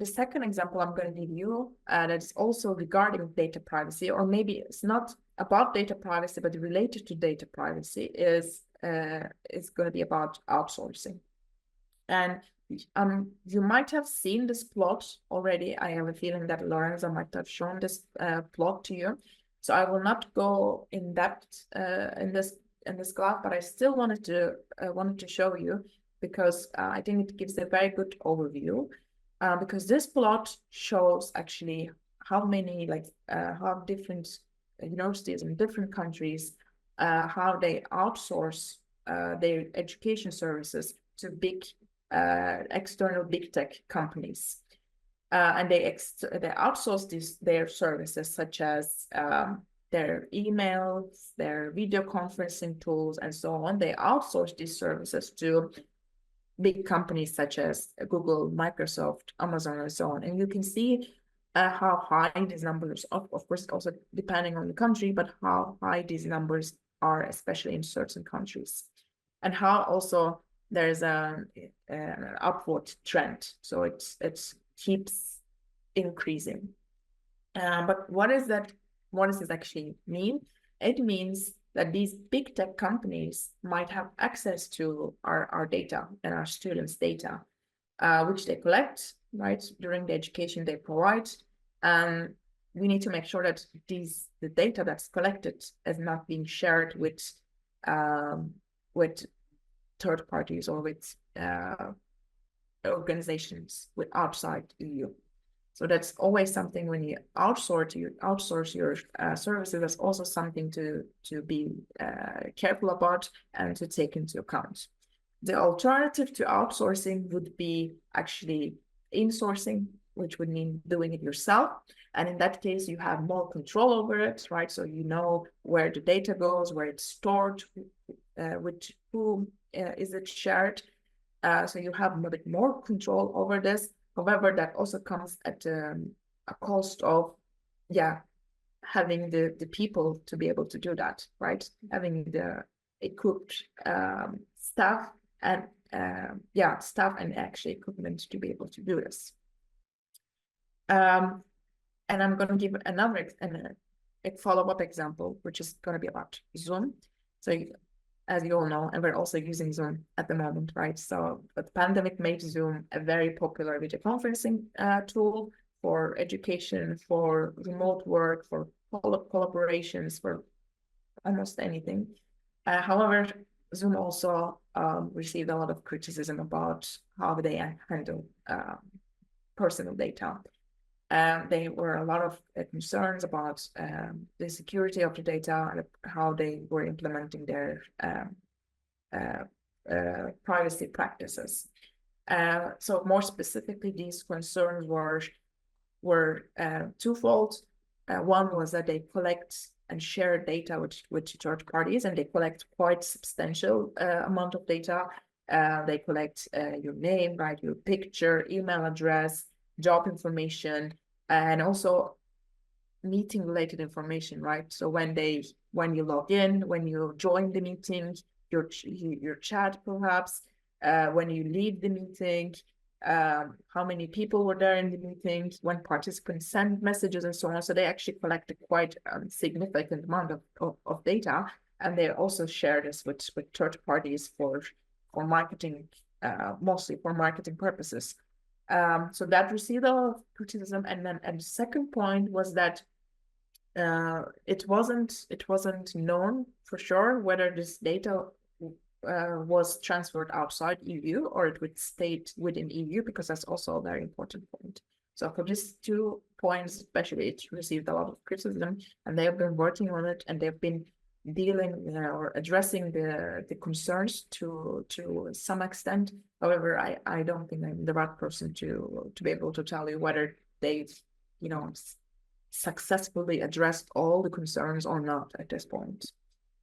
the second example I'm going to give you that's also regarding data privacy, or maybe it's not about data privacy, but related to data privacy, is going to be about outsourcing. And you might have seen this plot already. I have a feeling that Lorenzo might have shown this plot to you. So I will not go in depth in this graph, but I still wanted to show you, because I think it gives a very good overview. Because this plot shows actually how many, how different universities in different countries, how they outsource their education services to big external big tech companies. And they outsource their services, such as their emails, their video conferencing tools, and so on. They outsource these services to big companies such as Google, Microsoft, Amazon, and so on. And you can see how high these numbers, of course, also depending on the country, but how high these numbers are, especially in certain countries. And how also there's an upward trend. So it keeps increasing. But what does this actually mean? It means that these big tech companies might have access to our data and our students' data, which they collect, right, during the education they provide. And we need to make sure that the data that's collected is not being shared with third parties or with organizations with outside EU. So that's always something when you outsource your services. That's also something to be careful about and to take into account. The alternative to outsourcing would be actually insourcing, which would mean doing it yourself. And in that case, you have more control over it, right? So you know where the data goes, where it's stored, with whom is it shared. So you have a bit more control over this. However, that also comes at a cost of, having the people to be able to do that, right? Having the equipped staff and actually equipment to be able to do this. And I'm going to give another a follow-up example, which is going to be about Zoom. So as you all know, and we're also using Zoom at the moment, right? So the pandemic made Zoom a very popular video conferencing tool for education, for remote work, for collaborations, for almost anything. However, Zoom also received a lot of criticism about how they handle personal data. There were a lot of concerns about the security of the data and how they were implementing their privacy practices. So more specifically, these concerns were twofold. One was that they collect and share data with third parties, and they collect quite substantial amount of data. They collect your name, right, your picture, email address, job information, and also meeting related information, right? So when you log in, when you join the meeting, your chat perhaps, when you leave the meeting, how many people were there in the meeting, when participants send messages and so on. So they actually collect a quite significant amount of data, and they also share this with third parties for marketing, mostly for marketing purposes. So that received a lot of criticism. And the second point was that it wasn't known for sure whether this data was transferred outside EU or it would stay within EU, because that's also a very important point. So for these 2 points especially, it received a lot of criticism, and they have been working on it, and they've been dealing or addressing the concerns to some extent. However, I don't think I'm the right person to be able to tell you whether they've successfully addressed all the concerns or not at this point.